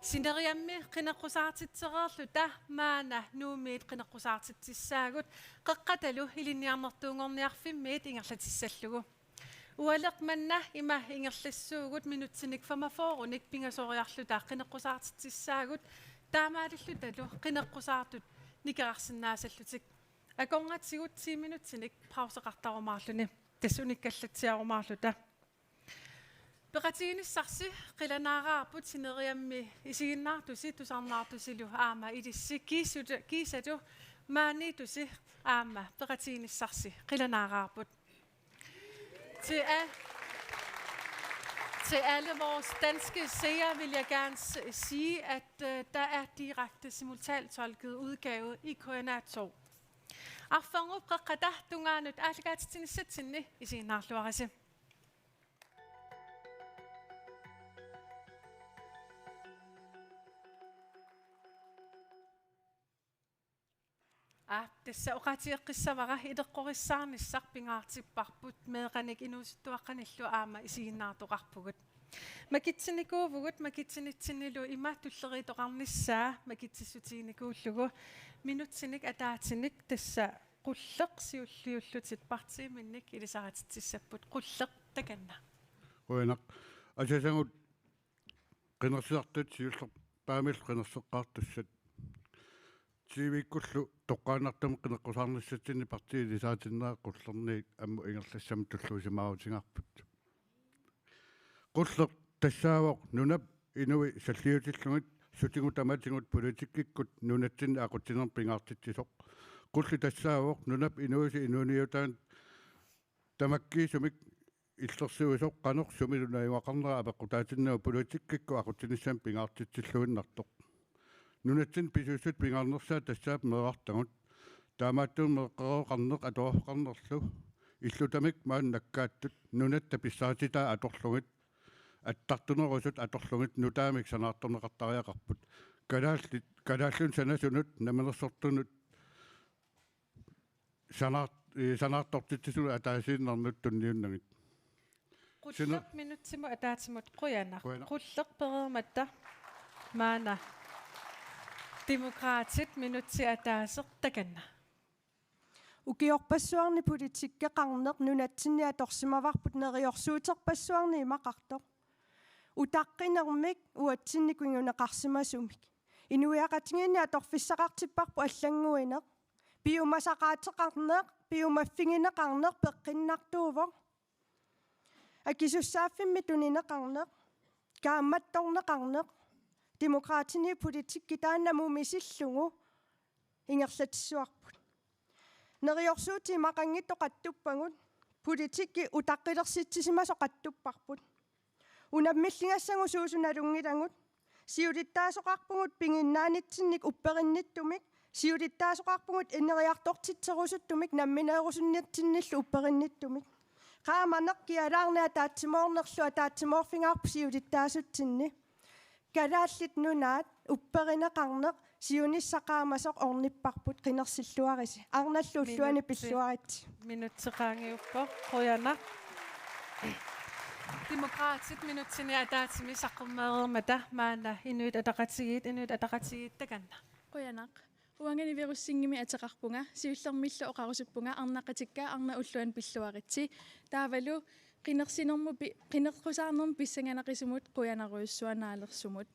Sineriammi qinaqqusaartitsereerlu maana nuumiit qinaqqusaartitsissaagut qaqqatalu ilinniarnertuungorniarfimmiit ingerlatissallugu ualeq manna ima ingerlassuugut minutsinik famafoorunik pingasoriarlutaa qinaqqusaartitsissaagut taamaalillu talu qinaqqusaartut nikerarsinnaasallutik akongatsigut 10 minutsinik pauseqartarumaarluni tassunikkallatsiarumaarluta Peqatiginissarsi qilanaaraarput sineriammi isiginnaartusi tusarnaartusilu aama ilissi kiisatu maaniitusi aama peqatiginissarsi qilanaaraarput Til alle vores danske seere vil jeg gerne sige, at der er direkte simultantolket udgave i KNR2. Arfangu qaqadah tungaanut aalgaatitinissatinni isiginnaarluarisi Tässä uqatiiqqissavara ideqqorissаарnissaq pingaartipparput meeqanik inuusuttuaqqanillu aama isiginnaartoqarpugut makitsinikuuvugut makitsinitsinnilu ima tulleriitoqarnissaa makitsissutiinikuullugu minutsinik ataatinik tassa qulleq siulliullutit partiiminnik ilisaraatitissaput qulleq takanna Qoinaq asasangut qinersiartut siullerp paamil qinerseqqaartussat Sivikkullu toqqaanartam qineqqusarnissatsinni partiilisaatinneraa qullerni ammu ingerlassam tulluusimaautigarput qulleq tassaavoq nunap inuvi salliutillungit sutingutamatingut politikkikkut nunatsinni aqutsinerm pingaartitsisoq qulli tassaavoq nunap inuisi inuuniutaan tamakkiisumik illersuisoq qaneq sumilunaiwaqarnera apeqqutaatinnau politikkikku aqutsinissam pingaartitsilluinnartoq Nunatsin pisuusut pingaarnersaa tassaap meeqartagut taamaattuun meeqqeroqarneq atoorqarnerlu illutamik maan nakkaattut nunatta pissaatitaa atorlugit attartunerusut atorlugit nutaamik sanaartorneqartariaqarput kalaallun sanasunut namenersortunut sanaartortitsisulu ataasiinnernerut tunniunnagit Qulleq minutsimu ataatimut quyanaq qulleq pereematta maana Demokraatit minutsi ataaseq takanna Ukiorpassuarni politikkeqarneq nunatsinni atorsimavarput neriorsuuterpassuarni imaqartoq utaqqinnermik uatsinnikungунеqarsimasumik inuiaqatiginni atorfissaqartipparpu allanguineq piumasaqaateqarneq piumaffigineqarneq peqqinnartuuvoq akisussaaffimmi tunineqarneq kaammattorneqarneq Demokraatini politikki taannamuumisillungu ingerlatissuarput neriorsuuti maqanngittoqattuppagut politikki utaqqilерситсисимасоqattupparput unammillingassangu suusunalungilangut siulittaasoqarpungut pinginnaanitsinnik upperinnittumik siulittaasoqarpungut inneriartortitserusuttumik nammineerusunniartinnillu upperinnittumik qaamaneqqi alaarnaa taatsimoornerlu ataatsimorfingaarpu siulittaasutsinni Kalaallit nunaat upperineqarneq siunissaqaamasoq ornipparput qinersilluarisi arnallulluani pilluarit minutseqaangiuppo quyanaq Demokraatit minutsini ataatimi saqqummeermata maana inuit ataqatigit takanna Quyanaq Uangani virussingimi ateqarpunga siullermillu oqarusuppunga arnaqatikka arna ulluan pilluaritsi taavalu qinerqusaarnerm pissanganaqisumut quyanaruyussuanaalerсумут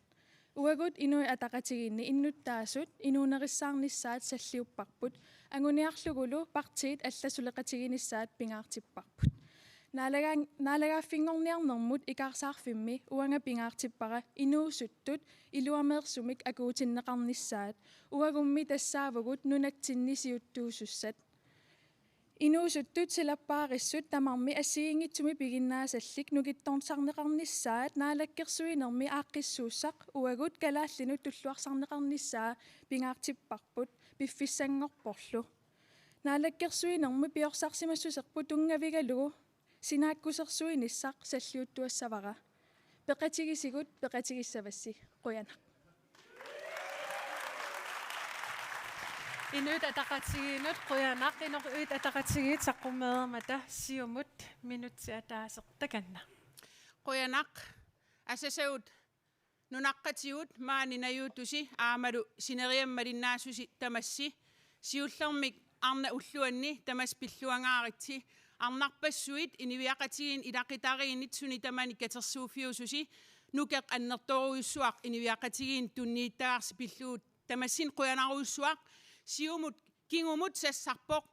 uagut inui ataqatiginni innuttaasut inuunerissaarnissaat salliupparput anguniarlugulu partiit allasuleqatiginissaat pingaartipparput naalagaaffingorniarnermut ikaarsaarfimmi uanga pingaartippara inuusuttut iluameersumik akuutinneqarnissaat uagummi tassaavugut nunatsinnisiuttuusussat Inuusuttut silappaarissut tamarmi assiingitsumi piginnaasallik nukittornsarneqarnissaat naalakkersuinermi aaqqissuussaq uagut kalaallinut tulluarsarneqarnissaa pingaartipparput piffissangorporlu naalakkersuinermi piorsaarsimassuserpu tungavigalugu sinaakkusersuinissaq salliuttuassavara peqatigisigut peqatigissavassi quyanaq Inuit ataqatiginut quyanaq inuit ataqatigit saqqummeermata siumut minutsi ataaseq takanna Quyanaq asasauut Nunaqqatigut maaninayuutusi aamalu sineriammalinnaasusi tamassi siullermik arna ulluanni tamas pilluangaaritsi arnarpassuit iniviaqatigin ilaqitariinitsuni tamani katersuufiususi nukeq annertoruissuaq iniviaqatigin tunniittaarsi pilluut tamassin quyanarussuaq siumut kingumut sassarpoq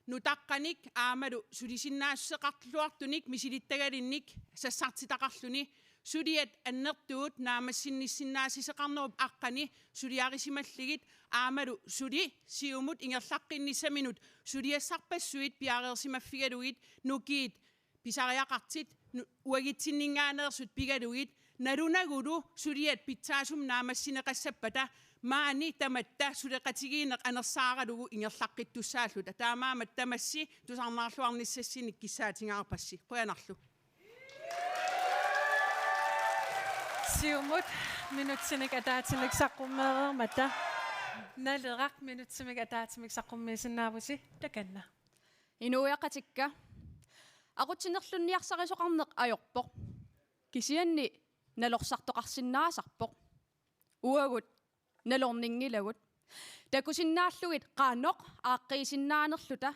nutaqqanik aamalu sulisinnaasseqarluartunik misilittagalinnik sassartitaqarluni suliat annertuut naamassinnissinnaasiseqarnerup aqqani suliarisimalligit aamalu suli siumut ingerlaqqinnissaminut suliassarpassuit piareersimaffigaluit nukiit pisariaqartit uagitsinninngaaneersut pigaluit nalunagulu suliat pitsaasum naamassinneqassappata maani tamatta suleqatigiineq anersaaralugu ingerlaqqittussaalluta taamaamat tamassi tusarnaarluarnissassinik kissaatingaarpassi quyanarlu Siumut minutsimik ataatimik saqummeermata nalerak minutsimik ataatimik saqummiisinaavusi takanna Inuiaqatikka aqutsinerlunniarsarisoqarneq ajorpoq kisianni nalorsartoqarsinnaasarpoq uagut nalorningilagut takusinnaallugit qaanoq aaqqiisinnaanerluta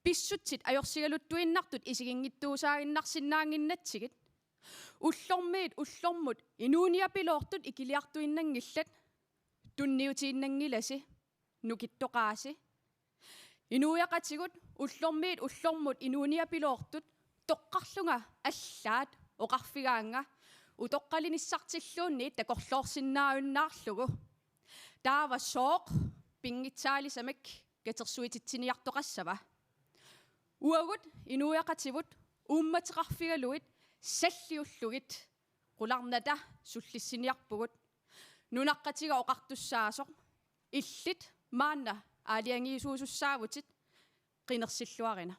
pissutsit ajorsigaluttuinnartut isigingittuusaaginnarsinnaanginnatsigit ullormut inuuniapiloortut ikiliartuinnangillat tunniutiinnangilasi nukittoqaasi inuiaqatigut ullormut inuuniapiloortut toqqarlunga allaat oqarfigaanga utoqqalinissartilluunni takorloorsinnaayunnaarlugu taava sooq pingitsaalisamak katersuititsiniartoqassava uagut inuiaqativut uummateqarfigaluit salliullugit qularnata sullissiniarpugut nunaqqatiga oqartussaasoq illit maanna aaliangiisuusussaavutit qinersilluarina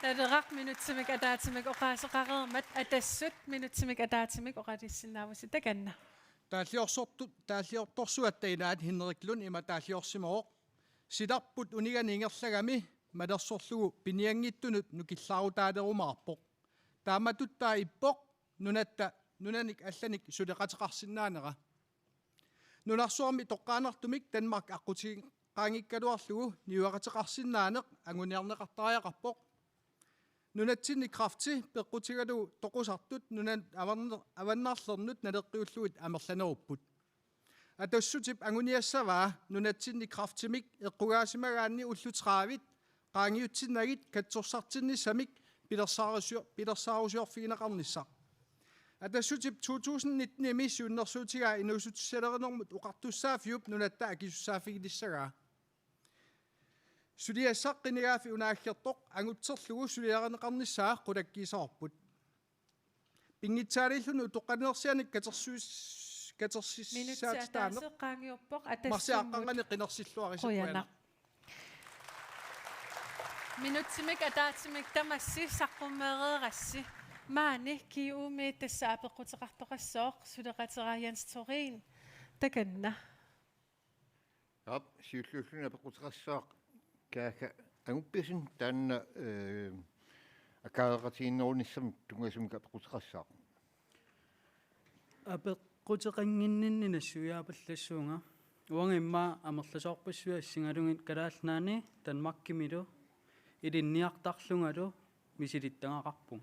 naderak minutsimik ataatimik oqaaseqareermat atassut minutsimik ataatimik oqalissinaavusi takanna тааллиорторсуатта илаат хиннериклун има тааллиорсимооқ силарпут униганингерлагами малерсорлугу пиниангиттунут нукиллаарутаалерумаарпоқ тааматуттаа иппоқ нунаник алланик сулеқатеқарсинаанера нунарсуарми тоққаанартумик Danmark аққутигин qaangikkaluarlugu niuaqateqarsinnaanеқ anguniarneqartariaqarpoq nunatsinni krafti peqqutigalu toqusartut nunan avannaarlernut naleqqiulluit amerlanerupput atassutip anguniassavaa nunatsinni kraftimik eqqugaasimaгаанни уллутраавит qaangiutsinnagit katsorsartinnissamik pilersaarusiorfiginaqarnissaq atassutip 2019 emissuunnersuutigaa inuusutissalerenermut uqartussaafiup nunatta akisussaafigilissagaa suliassaqqinikaafi unaaggertoq angutserlugu suliareneqarnissaa qulakkiisaorput pingitsaalillunu toqqanersianik katersisaatitaaneq qaangiorpoq marsiaqqanqani qinersilluarisaqquana minutsimik ataatimik tamassi saqqummeereerassi maani kiuumi tassaapeqquteqartoqassooq suleqateraa Jens Thorin takanna Yap, siulluulluna pequtiqassaq kaaka anguppisin taanna akaareqatiinnerunissam tungasumika pequtiqassaq апеққутеқангинниннасуяапаллассуунга уангимма амерласоорпассуа сингалугит калаалнаани танмаккимилу илинниартарлунгалу мисилиттангақарпун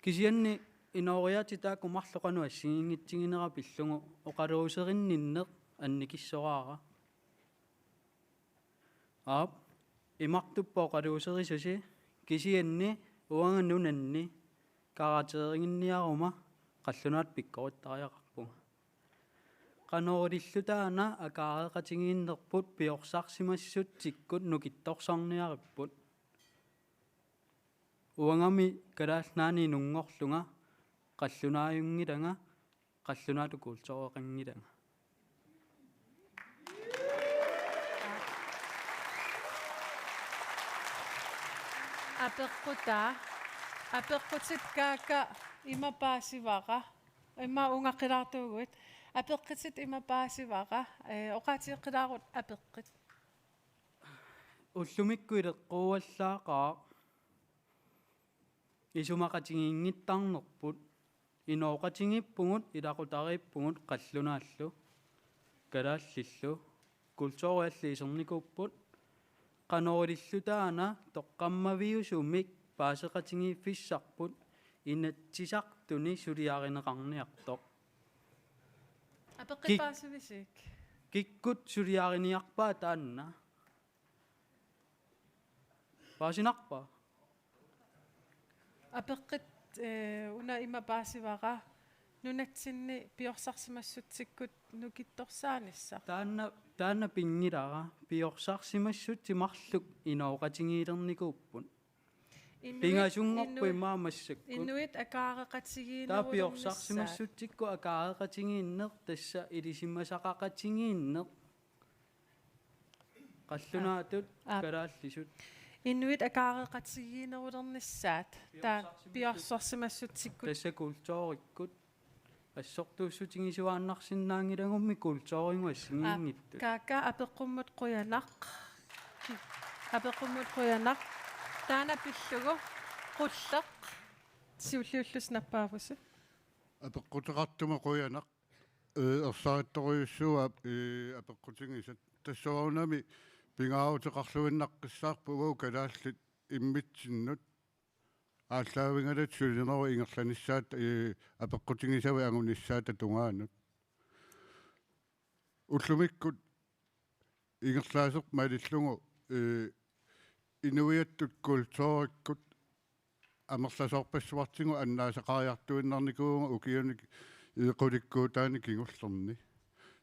кисианни инориати таакумарлоқану ассигингитсигинерапиллугу оқалуусеринниннеқ анникиссораара ап имартуппо оқалуусерисаси кисианни уанганнунанни каратерингинниарума qallunaat pikkoruttariaqarpunga qanorulillutaana akaareqatingiinnerput piorsaarsimassut tikkut nukittorsorniaripput uangami kalaalnaani nungorlunga qallunaayungilanga qallunaatukuulsoroqangilanga apeqqutikkaaka imapaasivaqa imma ungaqilaartuugut apeqqitit imapaasivaqa oqaatiiqqilaarut apeqqit ullumikku ileqquuallaaqaa исумақатингиттарнерпут инооқатингиппугут илақутарииппугут қаллунааллу калааллиллу культуриаллиисерникуппут qanориллутаана тоққаммавиусумик паасеқатингииффиссарпут инатсисартуни сулиаринеқарниартоқ апеққипаасивисик киккут сулиариниарпаа таанна паасинарпаа апеққит уна има паасивара нунатсинни пиорсарсимассутсиккут нукитторсаанисса таанна пингилара пиорсарсимассут тимарлук инооқатингиилерникууппут пингасунгорпу имаамассаккут инуит акаареқатигиинерулернissaat таа пиорсарсимассутсикку акаареқатингииннер тасса илисиммасақақатингииннер қаллунаатут калааллисут инуит акаареқатигиинерулернissaat таа пиорсарсимассутсиккут тасса культууриккут ассортууссутингисуааннарсиннаангилагумми культуурингуассигиингитту каака апеққуммут қуянақ таана пиллугу қуллеқ сиуллиуллус наппаавусу апеққутеқартума қуянақ ерсаатторюссуа апеққутингисат тассуарунами пингаавутеқарлуиннаққиссаарпу уу калааллит иммитсиннут ааллаавингалат сулинеру ингерланissaат апеққутингисави агунissaата тунгаанут уллумиккут ингерлаасеқ малиллугу инуиаттут культууриккут амерласоорпассуартингу аннаасақариартуиннарникууга укиуник иеқуликкуутаани кигуллерни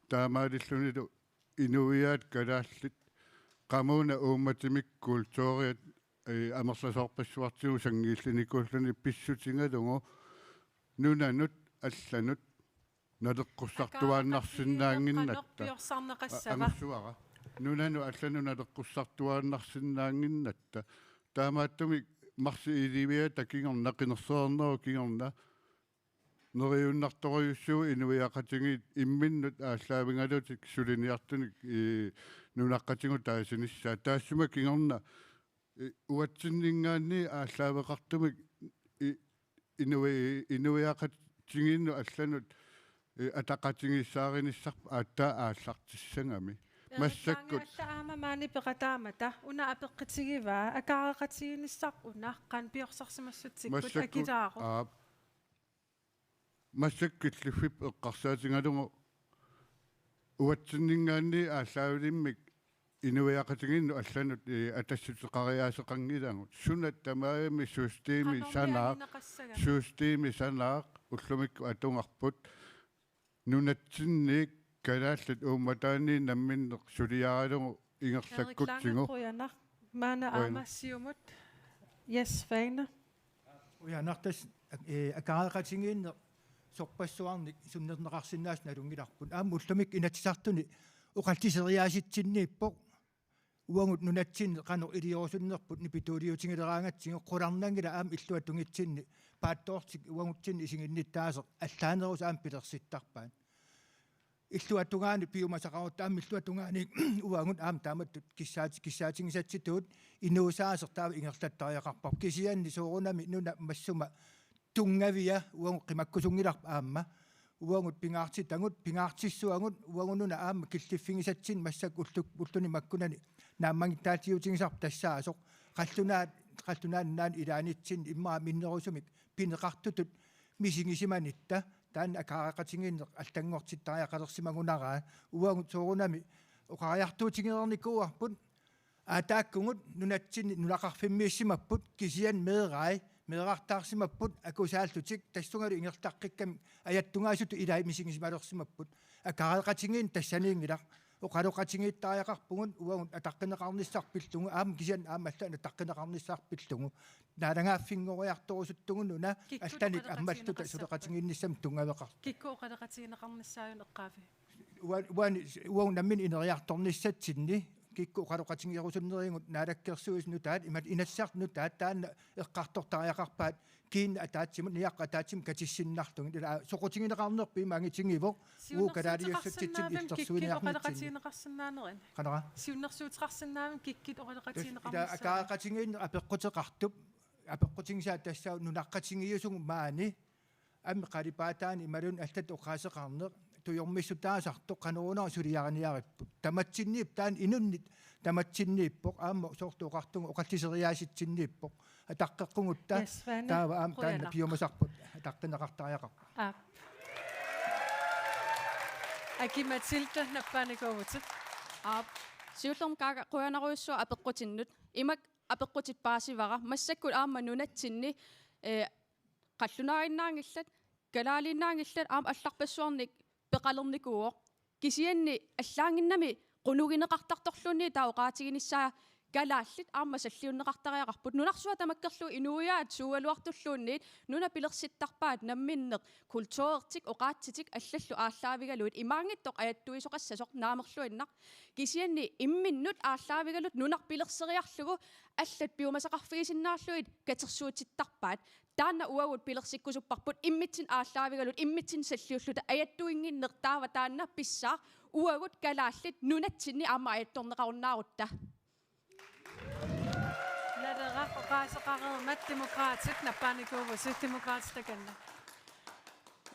таамаалиллунилу инуиаат калааллит qamuna uummatimik kultuuriat амерласоорпассуартигу сангииллиникууллуни писсутингалугу нунанут алланут налеққуссартуааннарсинаангиннатта пиорсарнеқассава нунану аллану налеққуссартуааннарсинаангиннатта таамааттуми марси иливиа такингорна қинерсоорнеру кингорна нериуннарторюссуу инуиақатинги имминнут ааллаавингалутик сулиниартуник нунаққатингу таасинissaа таассума кингорна уатсиннингаанни ааллаавеқартумик инуиақатингинну алланут атақатингиссааринissarp аатта ааллартиссангами массаккут таамамаани пеқатаамата уна апеққитигиваа акаареқатигиниссар уна қан пиорсарсимассутсиккут акилаару массаккиллуффип эққарсаатингалугу уатсиннингаанни ааллаавилиммик инуиақатигинну алланут атассутеқариаасеқангилангут сунат тамаами системи санаақ уллумикку атунгарпут нунатсинник калааллат уумматаани намминнеқ сулиаралугу ингерлаккутсигу маана аамассиумут ясфайна уянартас акаареқатигиинне сорпассуарник суннернеқарсинаас налунгиларпут аама уллумик инатсартуни уқалтисериааситсиннииппоқ уангут нунатсин қано илиорусуннерпут нипитуулиутингилераангатсиго қуларнангила аама иллуатунгитсинни пааттоортик уангутсинни исигинниттаасеқ аллаанерус аама пилерситтарпаан иллуатунгаани пиумасақарут аама иллуатунгаани уангут аама тааматтут киссаатингисатситуут инуусаасер таава ингерлаттариақарпар кисианни соорунами нуна массума тунгавия уангу қимаккусунгиларпа аама уангут пингаартиссуангут уангунуна аама киллиффигисатсин массак уллуни маккунани нааммангиттаатиутингисарп тассаасоқ қаллунааннаан илаанитсин иммаа миннерусумик пинеқартутут мисингисиманитта таан акаареқатингиинне аллангортиттариақалерсимагунараа уангут соорунами оқариартуутингерникууарпут аатааккугут нунатсин нулақарфиммииссимаппут кисиан меерай меэрартаарсимаппут акусааллутик тассунгалу ингертаққикками аяттунгаасуту илай мисингисималерсимаппут акаареқатингиин тассаниингилар оқалоқатингииттариақарпугут уангут атаққинеқарниссарпиллугу аама кисиан аама аллаана таққинеқарниссарпиллугу наарангаффингориарторусуттугу алланик аммалтута сулеқатингиинниссам тунгавеқар кикку оқалоқатигинеқарниссааюн эққаави уан наммин инериарторниссатсинни кикку оқалоқатингиерусуннерингут наалаккерсуисну таат имат инассартну таат таана эққартортариақарпаат киин атаатсимут ниаққа атаатсим катиссиннартугин ила соқутингинеқарнерпи мангитингивоқ уу калаалиуссутситсин иллерсуиниарнерин канара сиуннерсуутеқарсинаавин киккит оқалоқатигинеқарниссаа акаареқатингиинне апеққутеқартуп апеққутингсаа тассаа нунаққатингиусугу маани амми қалипаатаани ималун аллат оқаасеқарнеқ туйормиссутаасартоқ қануунаа сулиараниариппут таматсинниип таан инуннит таматсиннииппоқ аама соортуоқартугу оқаллисериааситсиннииппоқ атаққеққугутта таава аам таанна пиумасарпут атаққинеқартариақарпа Аки Матилда наппааникуувутит сиуллерм каага қуянаруйуссуа апеққутиннут имак апеққутит паасивара массаккут аама нунатсинни қаллунаариннаангиллат галаалиннаангиллат аама алларпассуарник пеқалерникуоқ кисианни аллаангиннами qunugинеқартарторлуни таоqaатигиниссаа галааллит аама саллиуннеқартариақарпут нунарсуа тамаккерлу инуяат сууалуартуллуунниит нуна пилерситтарпаат намминнеқ культууртик оқаатситик аллаллу ааллаавигалуит имаангиттоқ аяттуисоқассасоқ наамерлуиннақ кисианни имминнут ааллаавигалут нунар пилерсериарлугу аллат пиумасақарфигисиннаарлуит катерсуутиттарпаат таанна уагут пилерсиккусуппарпут иммитсин ааллаавигалут иммитсин саллиуллута аяттуингиннеқ таава таанна писсаа уагут галааллит нунатсинни аама аятторнеқаруннаарутта Ladera oqaasaqareer mat demokraatik nappaanikuuvusut demokraatstakanna.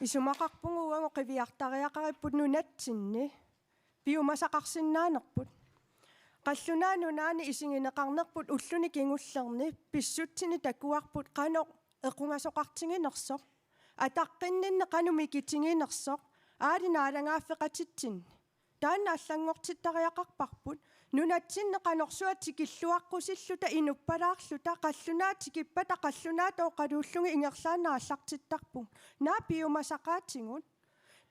Isumaqarpungu uango qiviartariaqaripput nunatsinni piumasaqarsinnaanerput qallunaa nunaani isingineqarnerput ulluni kingullerni pissutsini takuarput qanoq equngasoqartinginersoq ataqqinninne qanumi kitinginersoq aalinaalangaaffeqatitsin taanna allangortittariaqarparput nunatsinne qanorsuatikilluaqqusилluta inuppalaarluta qallunaatikippata qallunaata oqaluullungi ingerlaanna allartittarpun naa piumasaqaatingut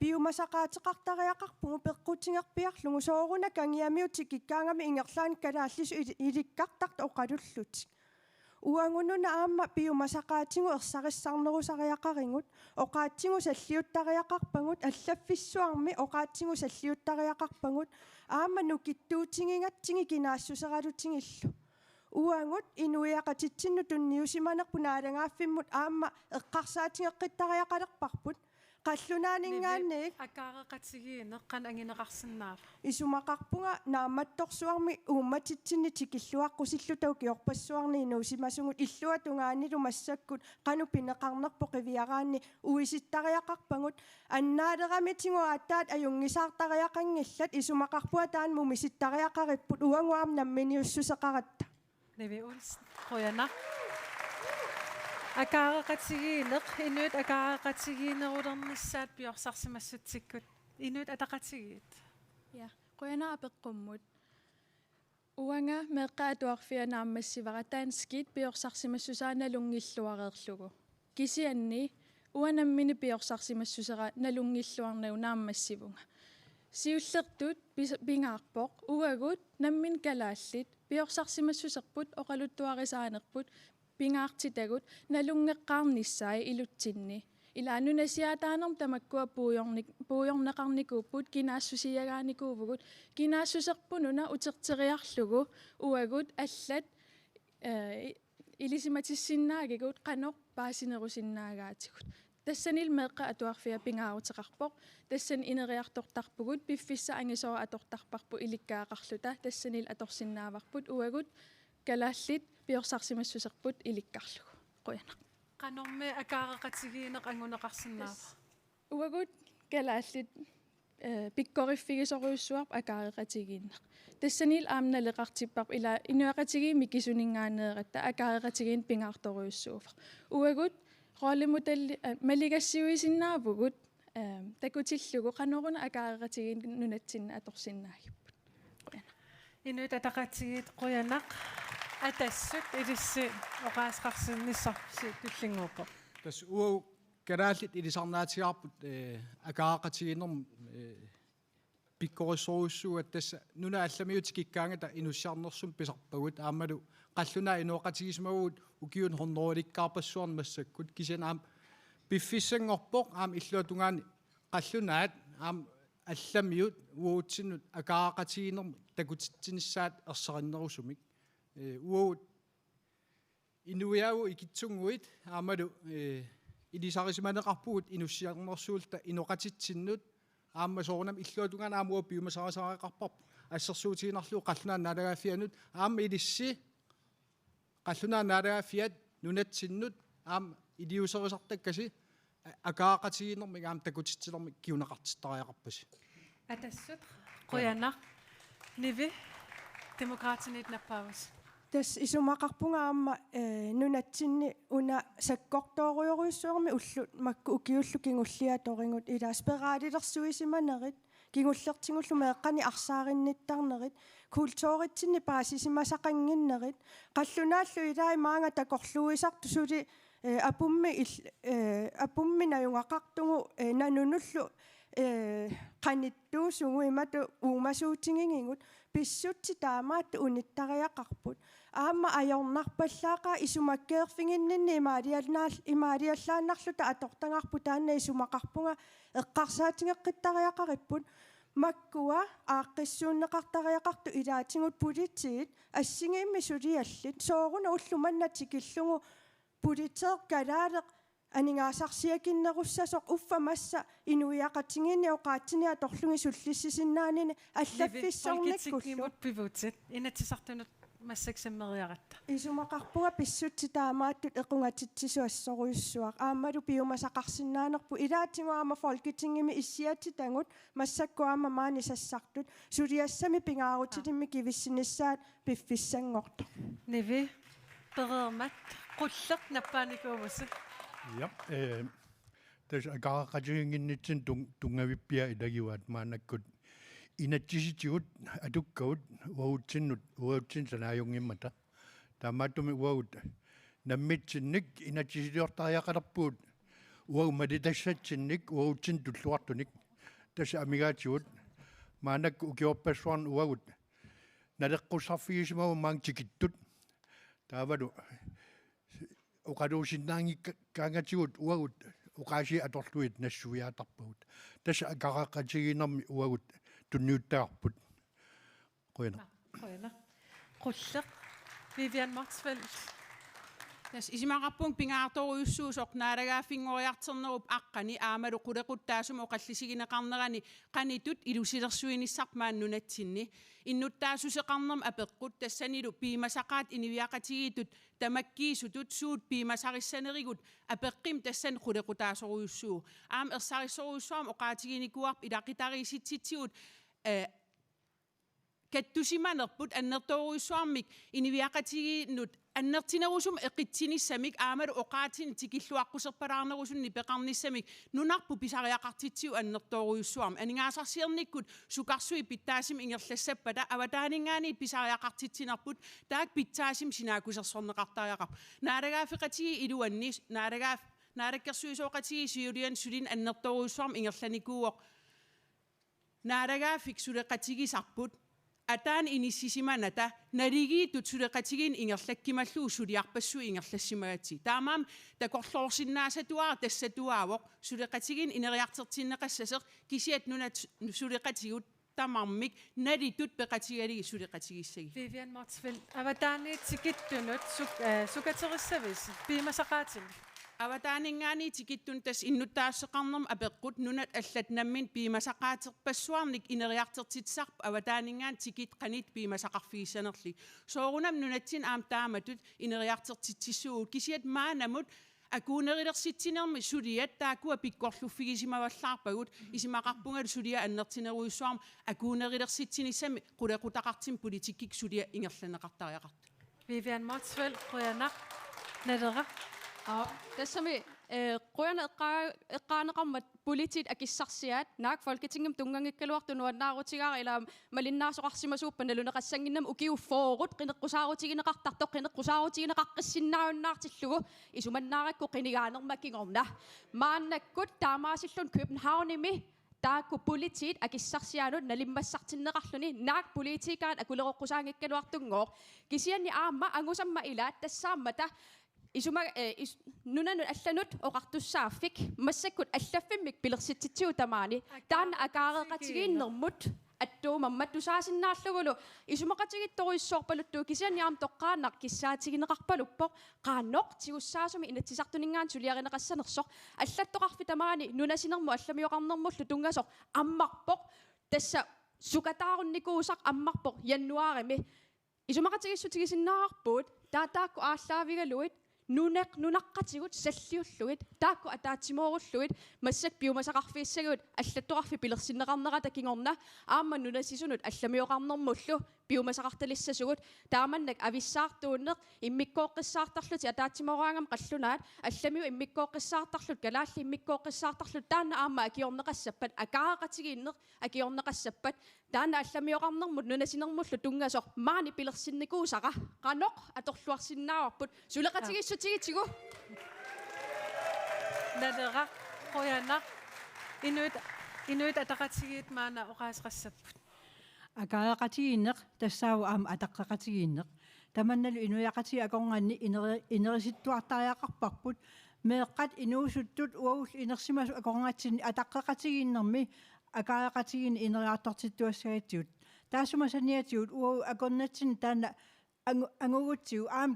piumasaqaateqartariaqarpungu peqqutingerpiarlugu sooruna kangiamiutik ikkaangami ingerlaan kalaallisu ilikkartarta oqalullutik uangununa aamma piumasaqaatingu ersarissarnerusariaqaringut oqaatsingu salliuttariaqarpangut allaffissuarmi oqaatsingu salliuttariaqarpangut aamma nukittuutingingatsingi kinaassuseralutingillu uangut inuiaqatitsinnu tunniusimanerpun aalangaaffimut aamma eqqarsaatingeqqittariaqalerparput qallunaaningaanniik akaareqatigiineq qan angineqarsinnaaf isumaqarpunga naammattorsuarmi uummatitsinni tikilluaqqusillu kiorpassuarni inuusimasungut illua tungaanilu massakkut qanu pineqarnerpo qiviaraanni uisittariaqarpangut annaaleramitingu attaat ajungisaartariaqangillat isumaqarpua taan mumisittariaqaripput uanguam namminiussuseqaratta Levi Olsen qoyana akaareqatigiineq inuit akaareqatigiinerulernissaat piorsaarsimassutikkut inuit ataqatigiit Ja, qoyana apeqqummut uanga meeqqaatuarfianaammassivara taanskit piorsaarsimassusaanalungilluareerlugu kisianni uanammini piorsaarsimassusera nalungilluarnau naammassivunga siullertut pingaarpoq uagut nammin kalaallit piorsaarsimassuserput oqaluttuarisaanerput pingaartitagut nalungeqqaarnissaai ilutsinni ilaanunasiataanerm tamakkua puujorneqarnikuupput kinaassusiagaanikuuvugut kinaassuserpununa uterteriarlugu uagut allat ilisimatissinnaagikut qanoq paasinerusinnaagaatigut tassanil meeqqa atuarfia pingaaruteqarpoq tassan ineriartortarpugut piffissa angisoora atortarparpu ilikkaaqarluta tassanil atorsinnaavarput uagut kalaallit piorsaarsimassuserput ilikkarlugu qoyana qanormi akaareqatigiineq anguneqarsinnaaf uagut kalaallit pikkorifigisoruussuarp akaareqatigiinneq tassanil aamnaleqartipparp ila inuaqatigiimi kisuninngaaneeratta akaareqatigiin pingaartoruussuufaq uagut roolimutalli maligassiuisinnaavugut takutillugu qanoruna akaareqatigiin nunatsinna atorsinnaagipпут qoyana inuit ataqatigiit qoyanaq atassut ilissi oqaasqarsinnissarsi tullinguupo tas uau karaallit ilisarnaatigarput akaaqatigiinerm pikkorissoruussuugat tassa nuna allamiutikikkaangata inussiarnersum pisarpagut aammalu qallunaa inuoqatigismaguut ukiun hornerulikkaarpassuarmassakut kisianaam piffissangorpoq aam illuatungaani qallunaat aam allamiut uutsinnut akaaqatigiinerm takutitsinnissaat erserinnerusumik uut inuiagu ikitsunguit aamalu ilisarisimaneqarpugut inussiarnersuulta inoqatitsinnut aamma soornam illuatungaana aamua piumasarasaraqarparpu ассерсуутигинарлуу қаллунаа налагааффианут аама илисси қаллунаа налагааффиат нунатсиннут аама илиусерисартаккаси акаақатигинермик аама такутитсилермик киунеқартиттариақарпаси атассут қуянақ ниве демократинит наппавас тас исумақарпунга аама нунатсинни уна саккортоориориуссуарми уллут макку укиуллу кингуллиаторингут илааспераалилерсуисиманерит кингуллертингуллу меэққани арсааринниттарнерит культууритсинни паасисимасақангиннерит қаллунааллу илаи маанга такорлуисарту сули апумми наюнгақартугу нанунуллу qaниттуусугу имату уумасуутингингигут писсутси таамаат униттариақарпут аама ajornarpallaaqaa исумаккеерфингиннинни имаалиаллааннарлута атортангарпу таанна исумақарпунга эққарсаатингеққиттариақариппут маккуа ааққиссууннеқартариақарту илаатингут политиит ассигиимми сулиаллит сооруна уллуманнатикиллугу политеер калаалеқ анингаасарсиакиннеруссасоқ уффамасса инуиақатингиннио qaatinia торлунги суллиссисиннаанини аллаффиссорниккуллу пивутит инатсисартунут массаксаммериаратта исумақарпуга писсутси таамааттут эқунгатитсисуассоруйуссуақ аамалу пиумасақарсиннаанерпу илаатингуаама фолкитингими иссиати тангут массаккуаама маани сассартут сулиассами пингаарутилимми кивиссиниссаат пиффиссангорто ниве перермат qulleq наппааникуумасса Ja, tässä akaaqatiginginnitsin tungavippiа iлагиваат маанаккут инатсиситигут атуккавут уаутсин санааюнгиммата таамааттуми уагут наммитсинник инатсисилиортариақалерпуут уагумалитассатсинник уаутсин туллуартуник тасса амигаатигут маанакку укиорпассуарн уагут налеққуссарфигисимау маангтикиттут таавалу уqaluusinnaangi kaangatigut uagut uqaasi atorluit nassuiatarput tassa akaqaqqatiginermi uagut tunniuttaarput qoyana qulleq Vivian Maxwell тас исимақарпун пингаартуруйуссуусоқ наалагааффингориартернеруп аққани аамалу қулеқуттаасума оқаллисигинеқарнерани қанитут илусилерсуинissarmaan нунатсинни иннуттаасусеқарнерм апеққут тассанилу пиимасақаат инивиақатигиитут тамаккиисутут суут пиимасариссанеригут апеққим тассан қулеқутаасоруйуссуу аам ерсариссоруйуссуам оқаатигиникуарп илақитарииситситсигут каттусиманерпут аннерторуйуссуармик инивиақатигииннут аннертинерусум эққитсиниссамик аамалу оқаатин тикиллуаққусерпалаарнерусунни пеқарниссамик нунарпу писариақартитсиу аннерторуйуссуарм анингаасарсиерниккут сукарсуи питтаасим ингерлассаппата аватаанингаани писариақартитсинарпут таак питтаасим синаакусерсорнеқартариақар наалагаафеқатиги илуанни наалагкерсуисооқатиги сиулиан сулин аннерторуйуссуарм ингерланикууоқ наалагаафик сулеқатигисарпут атаан иниссисиманата налигиитут сулеқатигин ингерлаккималлуу сулиарпассуи ингерлассимагати таамаам такорлоорсиннаасатуаа тассатуаавоқ сулеқатигин инериартертиннеқассасеқ кисиат нунат сулеқатигут тамармик налитут пеқатигалиги сулеқатигиссаги Vivian Maxwell аватаани тикиттунут сукатериссавис пиимасақаатин аватаанингаани тикиттун тас иннуттаассеқарнерм апеққут нунат аллат наммин пиимасақаатерпассуарник инериартертитсарп аватаанингаан тикит қанит пиимасақарфигиссанерли соорунам нунатсин аам тааматут инериартертитсиссуут кисиат маанамут акуунерилерситсинерми сулиат таакуа пиккорлуффигисимаваллаарпагут исимақарпунгал сулиа аннертинеруйуссуарм акуунерилерситсиниссами қулеқутақартин политиккик сулиа ингерланеқартариақарт Vivian Maxwell қуянақ надера тассами қуяна эққаанеқармат политит акиссарсиаат наак folketingam тунгангиккалуартунуаннаарутигаара ила малиннаасоқарсимасууппа налунеқассангиннам укиуффоорут қинеққусаарутигинеқартартоқ қинеққусаарутигинеқаққиссиннаавиннаартиллугу исуманнааракку қинигаанермаккингорна мааннаккут таамаасиллун Københavnimi таакку политит акиссарсиаанут налиммассартиннеқарлуни наак политикаат акулеқоққусаангиккалуартунгоо кисианни аама ангусамма илаат тассааммата исума нунанут алланут оқартуссааффик массаккут аллаффиммик пилерситситсиу тамаани таана акаареқатигииннэрмут аттуумамматтусаасиннаарлугулу исумақатигитторуйссоорпалуттуу кисианиарм тоққааннар киссаатигинеқарпалуппо qaannoq тигуссаасуми инатсисартунингаан сулиаринеқассанерсоқ аллаттоқарфи тамаани нунасинерму алламиоқарнермуллу тунгасоқ аммарпоқ тасса сукатаарунникуусақ аммарпоқ яннуарими исумақатигиссутигисиннаарпуут таатаакку ааллаавигалуит nunaqqatigut salliulluit taakku ataatimoorulluit massak piumasaqarfiissagut аллаттоqarfi pilersinneqarnerata kingorna aamma nunasisunut allamioqarnermullu piumasaqartalissasugut taamannak avissaartuunneq immikkoqqissaartarluti ataatimoraangam qallunaat allamiu immikkoqqissaartarlut kalaalli immikkoqqissaartarlut taanna aamma akiorneqassappat akaaqatigiinneq akiorneqassappat taanna allamioqarnermut nunasinermullu tungasoq maani pilersinnikuusaqa qanoq atorluarsinnaawarput suleqatigissutigitsigu Nadera qoyanaq inuit ataqatigiit maana oqaasqassapput. Akaaqatigiinneq tassaau aam ataqqaqatigiinneq tamannalu inuyaqati akorngaanni inerisittuartariaqarparput meeqqat inuusuttut uagull inersimasu akorngaatsinni ataqqaqatigiinnermi akaaqatigiin ineriartortittuassagatiut taassumasaniatiut uagu akornatsin taanna angugutsiu aam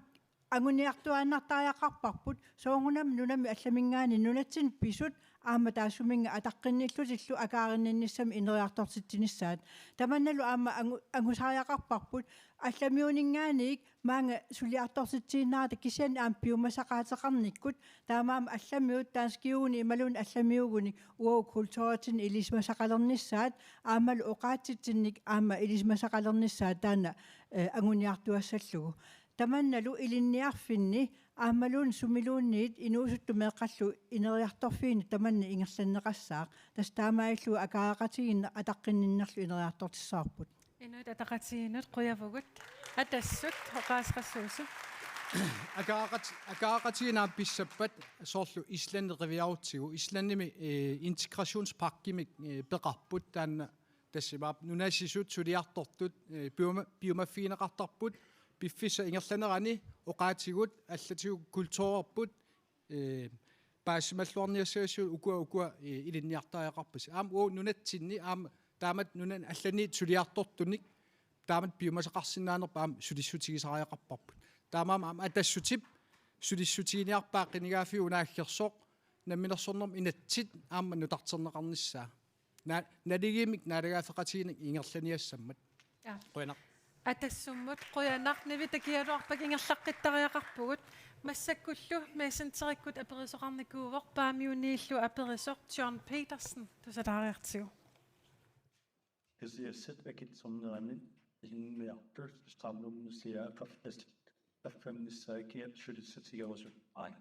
anguniartuaannartariaqarparput soongunam nunami allamingaani nunatsin pisut aamma taassuminga ataqqinniillutillu akaarinnissami ineriartortittinissaat tamannalu aamma angusariaqarparput allamiuningaaniik maanga suliartortittiinnaata kisian aam piumasaqaateqarnikkut taamaam allamiut taanskiuguni imalun allamiuguni uau kulturatin ilismasaqalernissaat aammalu oqaatitsinnik aamma ilismasaqalernissaat taana anguniartuassallugu tamannalu ilinniarfinni aammaluun sumiluunniit inuusuttu meeqqallu ineriartorfiini tamanni ingerlanneqassaaq tas taamaillu akaaqatiginna ataqqinninnerlu ineriartortissaarput Inuit ataqatigiinut quyavugut atassut oqaasqassuusu akaaqatiginaa pissappat soorlu islanneqiviarutsigu islandimi integrationspakkimik peqarput taanna tassimaap nunasisut suliartortut piumaffiineqartarput piffissa ingerlanerani oqaatigut allatigu kultuurerput paasimalluarniassagasiu ukua ilinniartariaqarpas aam nunatsinni aam taamat nunan allani suliartortunik taamat piumasaqarsinnaanerpa aam sulissutigisariaqarparput taamaam aam atassutip sulissutigiiniarpaaqinigaafi unaaggersoq namminersornerm inatsit aamma nutarterneqarnissaa naligimik naalagaafeqatiginik ingerlaniassammat qoyanaq atassummat quyanaq nivitakialuarpak ingerlaqqitariaqarpugut массаккуллу мессентериккут аперисоқарникуувоқ паамиунииллу аперисоқ John Petersen тусалаариартигу Sætvækket som noget inden ved after stramnummen siger at affemnissaikkiat sylissatigarusu ai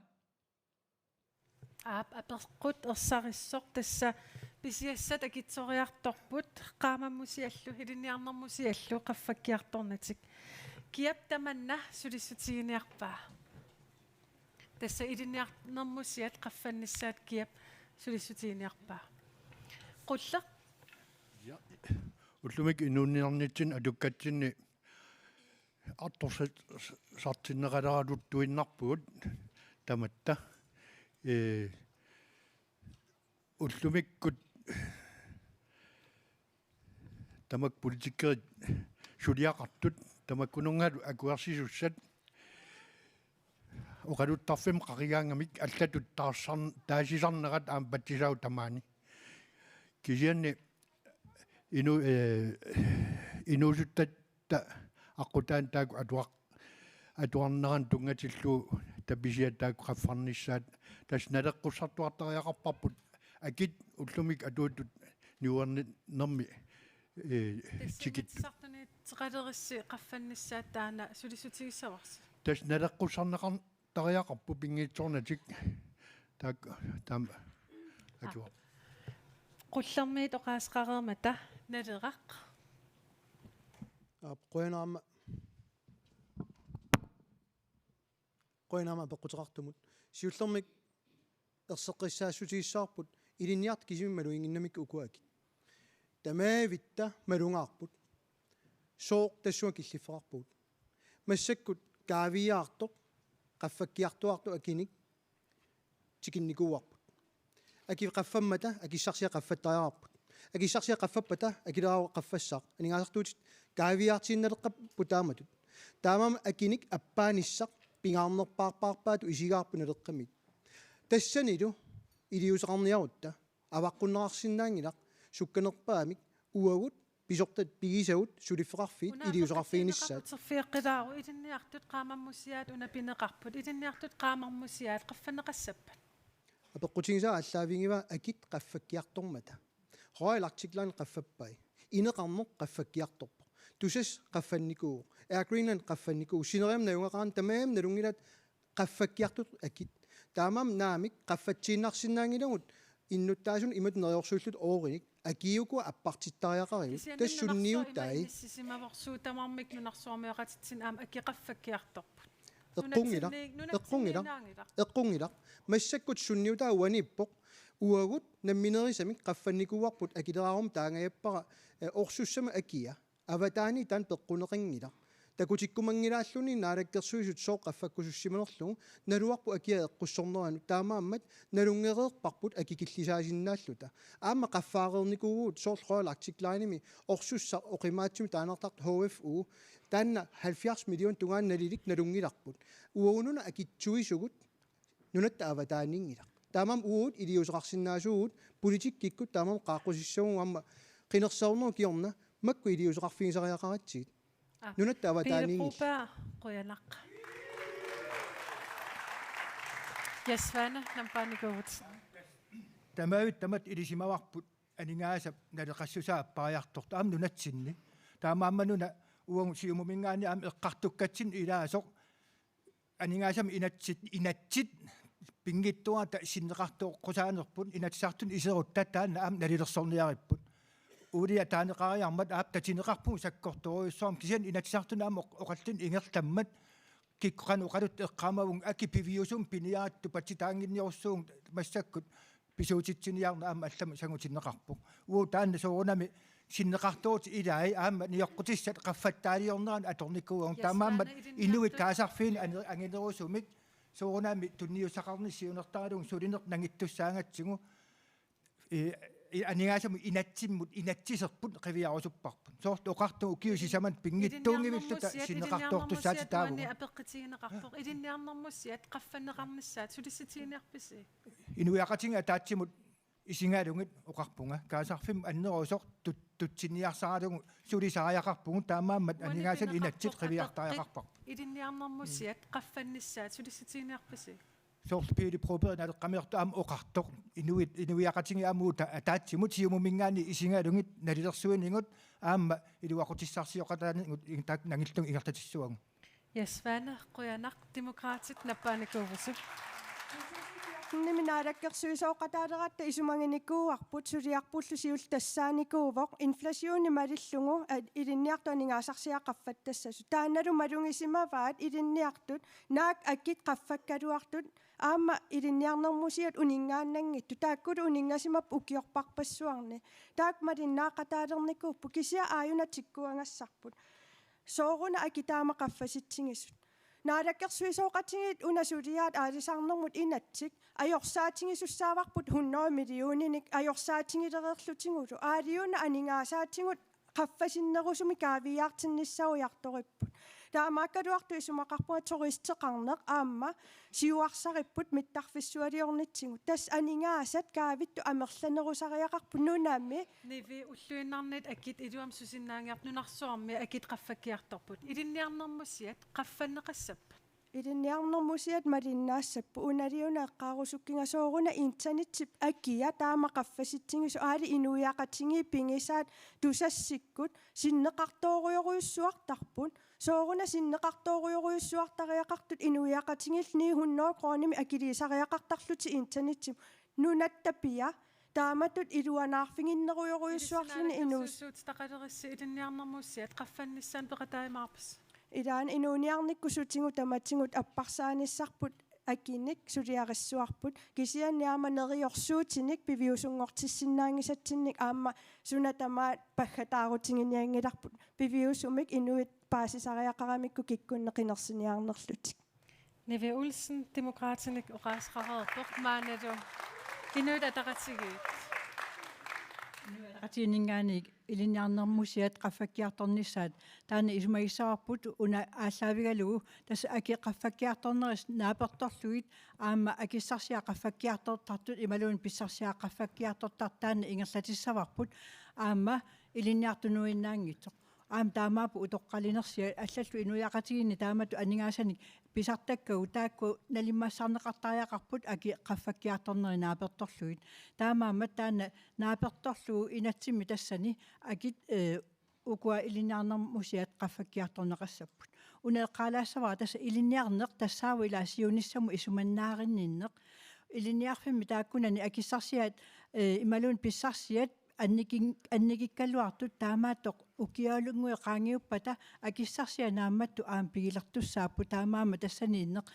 аперқут ерсарissоқ тасса писиассат акитсориарторпут qaamammusiallu hiliniarnermusiallu qaffakkiartornatik kiap tamanna sulisutigiниarpaa тасса илиниарнэрмусиат qaffannissaat kiap sulisutigiниarpaa qullaq уллумик инуунниарнитсин алуккатсинни арторсат сартиннеқалералут туиннарпугут таматта уллумиккут тамак политиккерит сулиақартут тамаккунунгаалу акуарсисуссат оқалуттарфим қаригаангамик аллатут таасисарнерат аам патсисау тамаани кисианни инуусуттатта аққутаан тааку атуарнеран тунгатиллу табисиаттааку qaffарниссаат тас налеққуссартуартариақарпарпут акит уллумик атуутут ниуернерми тикит теқалерисси qaffannissaat таана сулисутигиссаварси тас налеққуссарнеқар тариақарпу пингиитсорнатик таам атуа qullermiit oqaasqareermata nalereq qoinaama peqqutaqartumut siullermik erseqqissaassutigissaarput iliniart kisimimmalu inginnamik ukuaki tamaavitta malungaarput sooq tassua killifferarput massakkut kaaviaartoq qaffakkiartuartu akinik tikinnikuuarput aki qaffammata akissarsia qaffattariarput akissarsia qaffappata akilaawa qaffassaq aningaasartuutit kaaviaartiinnaleqqappu taamatut taamam akinik appaanissaq pingaarnerpaarpaarpaatu isigaarpunaleqqamit tassanilu iliuseqarniarutta avaqqunnerarsinnaangilaq sukkanerpaamik uagut pisortat pigisagut suliffeqarfiit iliuseqarfiinissaat Terfiiqqilaaru ilinniartut qaamammusiaat unapineqarput ilinniartut qaamarmusiaat qaffaneqassappat. апеққутигисаа аллаавингива акит qaffakkiartormata roilartiklaan qaffappai ineqarneq qaffakkiartorpo tusas qaffannikuu Air Greenland qaffannikuu sineriam najungaqaran tamaam nalungilat qaffakkiartut akit taamam naamik qaffatsiinarsinnaangilagut innuttaasun imat neriorsuullut oorinik akiuku appartittariaqarigut tassunniutai Sisimavorsuutamarmik nunarsuarmeoqatitsin aam akiqaffakkiartorput. eqqungila massakkut sunniutaa uanippoq uagut namminerisamik qaffannikuarput akilerarum taangayappara orsussama akia avataani tan peqquneqingila takutikkumangilaalluni naalakkersuisut soo qaffakkusussimanerlugu naluarpu akia eqqussorneranu taamaammat nalungereerparput akikillisaasinaalluta aama qaffaareernikuugut soorloalartiklaanimi orsussa oqimaatsumi taanertart HFU taanna 70 million tungaannalilik nalungilarput uununa akitsuisugut nunatta avataaniingila taamam uut iliuseqarsinnaasugut politikkikku taamam qaaqqusissagu amma qinersaorneru kiorna makku iliuseqarfigisariaqaratsiit nunatta avataaniingila qoyanaq. Yasvana nampaanikuut. Tamaavit tamat ilisimavarput aningaasap naleqassusaappaajartort aam nunatsinni taamaammanuna uang siumumingaani aam eqqartukkatsin ilaasoq aningaasam inatsit pingittua ta sinneqartoqqusaanerput inatsartun iseruttat taanna aam nalilersorniaripput uulia taaneqariarmat aap tatineqarpun sakkortoruissoorm kisian inatsartun aam oqallin ingertammat kikqanu qalut eqqaamavun akipiviusum piniaattu patsitaanginniorsuung massakkut pisuutitsiниарна аама аллама сангутиннеқарпу уу таанна соорунами синнеқартуут илаи аама ниоққутиссат қаффаттаалиорнеран аторникуугон таамааммат инуит каасарфиин ангинерусумик соорунами тунниусақарниссиунертаалугун сулинеқ нангиттуссаангатсигу анигаасаму инатсиммут инатсисерпут қивиарусуппарпут соорт оқарту укиусисамат пингиттуунгивиллута синнеқартуортуссаати тааву апеққитигинеқарпоқ илинниарнэрмуссиат қаффаннеқарнissaат сулисситигиниарписи инуиақатинга таатсимут исингаалунгит оқарпунга каасарфим аннерусоқ тутсинниарсаалугу сулисариақарпугу таамааммат анигаасан инатсит қивиартариақарпар илинниарнэрмуссиат қаффаннissaат сулисситигиниарписи сортпили проберна алеққамиарту аама оқартоқ инуиақатинги аамуута атаатсимут сиумумингаани исингаалунгит налилерсуинингут аама илуақутиссарсиоқатаанингут так нангиллун ингертатиссуагу Yasvana qoyanaq demokraatit nappaanikuuvussu Niminaalakkersuisooqataaleqatta isumanginikuuarput suliarpullu siul tassaanikuuvoq inflatiuni malillungu ilinniartuaningaasarsiaqaffattassassu taannalu malungisimavaat ilinniartut naak akit qaffakkaluartut aama ilinniarnermusiat uningaannangittu taakkulu uningasimap ukiorparpassuarni taak malinnaaqataalernikuppu kisia aayunatikkuangassarput sooruna akitaama qaffasitsingisut naalakkersuisooqatingit unasuliaat aalisarnermut inatsik ajorsaatigisussaavaqput 100 millioninik ajorsaatigilereerlutingulu aaliuna aningaasaatingut qaffasinnерусуми kaaviyaartinnissaujartoripput taamaakkaluartu isumaqarpunga turisteqarneq aamma siuarsaripput mittarfissualiornitsigu tas aningaasat kaavittu amerlanerusariaqarpu nunami nivi ulluinnarnit akit iluam susinnaangiart nunarsuarmi akit qaffakkiartorput ilinniarnermussiat qaffanneqassappat ilinniarnermusiat malinnaassappu unaliuna eqqaarusukkingasooruna internetsip akia taama qaffasitsingisu aali inuiaqatingi pingisaat tusassikkut sinneqartoorioruyussuartarpun sooruna sinneqartoorioruyussuartariaqartut inuiaqatingil 900 kroonimi akiliisariaqartarluti internetsip nunattapia taamatut iluanaarfinginneruyoruyussuarluni inuus taqalerissi ilinniarnermussiat qaffannissaan peqataimaarpas ilaan inuuniarnikkusutingu tamatsingut apparsaanissarput akinik suliarissuarput kisianniaama neriorsuutinik piviusungortissinnaangisatsinnik aamma sunatamaat paggataarutinginiangilarput piviusumik inuit paasisariaqaramikku kikkunneqinersiniarnerlutik Nivi Olsen demokraatinik oqaasqareerpoq maanalu inuit ataqatigit Qatiningaani iliniarnermusiat qaffakkiartornissaat taana isumagissaarput una ааllaавигалугу тас аки qaffakkiartorneris naapertorluit аама акиссарсиа qaffakkiartortartut ималуун писсарсиа qaffakkiartortartaana ингерлатиссаварпут аама илинниартунуиннаангитсоқ аам таамаапу утоққалинерсиа аллаллу инуяқатигини таамату анингаасаник писартаккагу таакку налиммассаарнеқартариақарпут аки qaffakkiartorneri naapertorluit таамаамат таана naapertorlugu инатсимми тассани акит укуа илинниарнермусиат qaffakkiartorneqassapпут унеққалаассавара тасса илинниарнеқ тассааву илаасиуниссаму исуманнааринниннеқ илинниарфимми тааккунани акиссарсиат ималуун писсарсиат анникиккалуартут таамаатоқ укиалунгуи qaangiuppata акиссарсиа наамматту аам пигилертуссааппу таамаама тассанииннеқ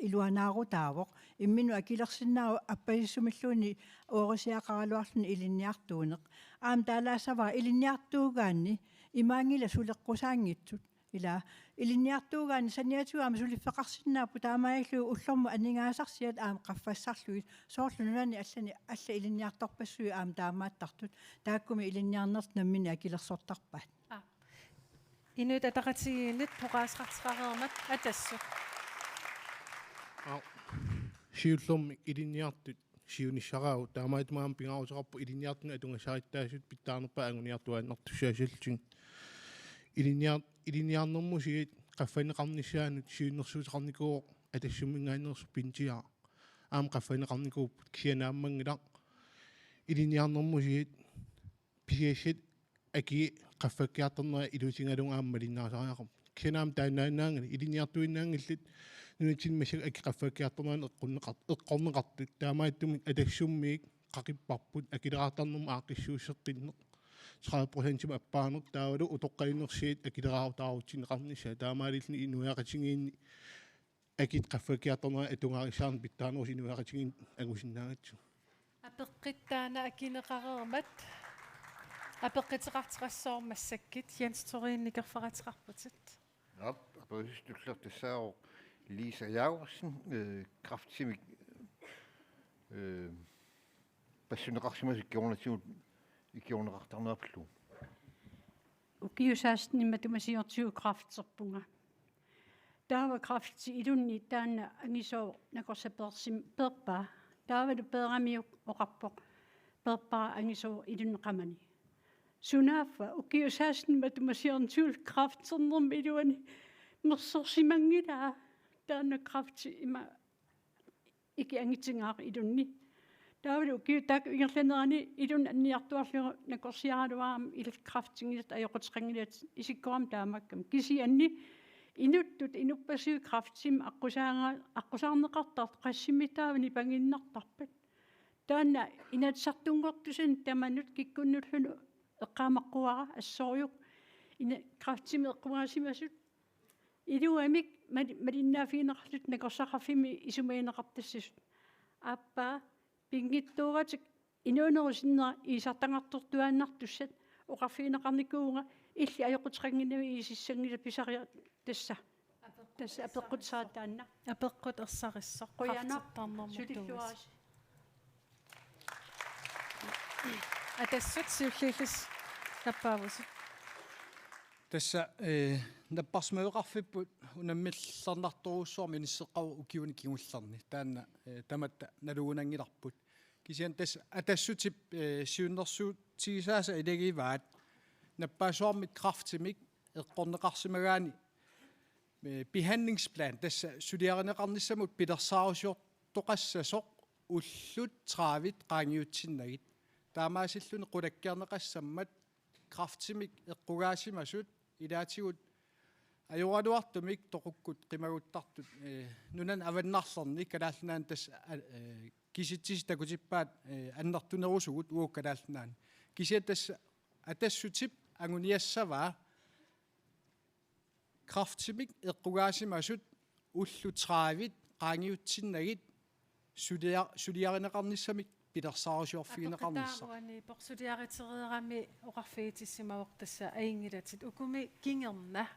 илуанаарутаавоқ иммину акилерсиннаау аппаиссумиллууни оорисиақаралуарлуни илинниартуунеқ аам таалаасаваа илинниартуугаанни имаангила сулеққусаангитсут ила илинниартуугаани саниатуаама сулиффеқарсиннааппу таамааллуу уллорму анингаасарсиат аама qaffассарлуит соорлунуани аллани алла илинниарторпассуи аама таамааттартут тааккуми илинниарнерт наммини акилерсортарпаат инуит атақатигиинит поqaasqartiqareermat атассу сиуллерми илинниартут сиунissarau таамаатмаам пингаарусеқарпу илинниартуна атунгасариттаасут питтаарнерпа ангуниартуааннартусаасаллун илинниарнэрмусигит qaffaniqarnissaanut siunnersuutiqarnikuoq атассумингаанерсу пинтиа аам qaffaniqarnikuupput кианааммангилақ илинниарнэрмусигит писиассат аки qaffakkiartornera илутингалунга ааммалиннаасариақарп кианаам таанааннаангали илинниартуиннаангиллит нунатсин масак аки qaffakkiartornera эққорнеқартут таамааттумик атассуммиик қақиппарпут акилераартарнерма аақиссууссертиннеқ 30% аппаанер таавалу утоққалинерсиит акилераартаарутсинеқарниса таамаалилни инуяқатигиинни акит qaffakkiartornera атунгарисаарн питтаанерус инуяқатигиин агусиннаагатсу апеққиттаана акинеқареермат апеққитеқартиқассоормассаккит Jens Torin-никерфаратиқарпутит аппаусистуллер тассааро Lisa Jacobsen kraftimik пассунеқарсимасиккиорнатигут иккиорнеқартарнеаплу укиусаастнимма тумасиортиу крафтсерпунга таава крафти илунни таана ангисоо накорсаперсим перпа таавалу перамиу оқарпоқ перпа ангисоо илуннеқамани сунаффа укиусаастнимма тумасиортиу крафтсернерми илуани мерсерсимангилаа таана крафти има ики ангитсингаар илунни таавалу укиутаак ингерланерани илун анниартуарлугу накорсиаралуаам илкрафтингилат аёқутеқангилат исиккорам таамаккам киси анни инуттут инуппасиу крафтим аққусаарнеқартарт қассимитаавани пангиннартарпат таана инатсартунгортусин таманут киккуннуллуну эққаамаққуара ассориук ина крафтим эққуаасимасут илуамик малиннаафиинеқарлут накорсақарфими исумаинеқартассасут аппа пингиттууратик инуунерусиннера иисартангартортуааннартуссат оқарфиинеқарникуунга илли аёқутеқангинами исиссангила писариа тасса апеққутсаатаанна апеққут ерсариссоқ қартиттарнэрмутугас атассут сиуллииллис таппаавусут тасса наппарсмеэқарфиппут унаммиллернарторуссуарми ниссеққау укиуни кигуллерни таана таматта налуунангиларпут кисиан тасса атассутип сиуннерсуут тигисааса илагиваат наппаасуармит крафтимик эққорнеқарсимагаани behandlingsplan тасса сулиаринеқарниссамут пилерсаарусиортоқассасоқ уллут траавит qaangiutsinнагит таамаасиллуни қулаккиарнеқассаммат крафтимик эққугаасимасут илаатигут ajorluartumik toqukkut qimaguttартут нунан аваннарлерни калаалнаан тас киситсис такутиппаат аннартунерусугут уу калаалнаан кисиатас атассутип агуниассаваа крафтимик эққугаасимасут уллутраавит qaangiutsinнагит сулиаринеқарниссамик пилерсаарусиорфигинеқарнисса аппакатааруани порсулиаритерерами оқарфиитиссимавортасса аингилатит укуми кингерна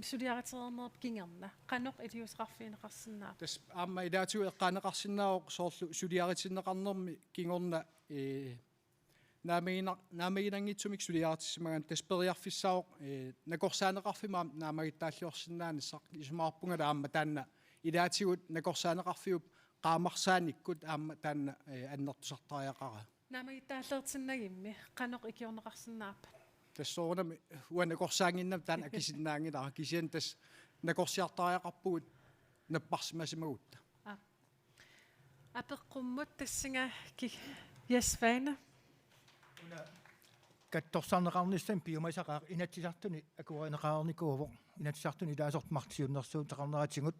сулиаритерернерп кингерна қаноқ илиусеқарфиинеқарсинаа тас аама илаатигу эққаанеқарсинаавоқ соорлу сулиаритиннеқарнерми кингорна наамагинангитсумик сулиаартиссимаган таспериарфиссаоқ накорсаанеқарфимаам наамагиттааллиорсиннаанissaq исумаарпунгала аама таанна илаатигут накорсаанеқарфиуп qaamarsaanikкут аама таанна аннертусартариақара наамагиттааллертиннагимми канеқ икиорнеқарсинааппа тассоорнами уанакорсаангиннам таан акисиннаангилара кисиан тас накорсиартариақарпугут наппарсимасимагутта апеққуммут тассинга ки ясвана катторсарнеқарниссам пиумасақаа инатсисартуни акуаринеқарникуувоқ инатсисартуни илаасорт мартисиуннэрсуу теқарнератингут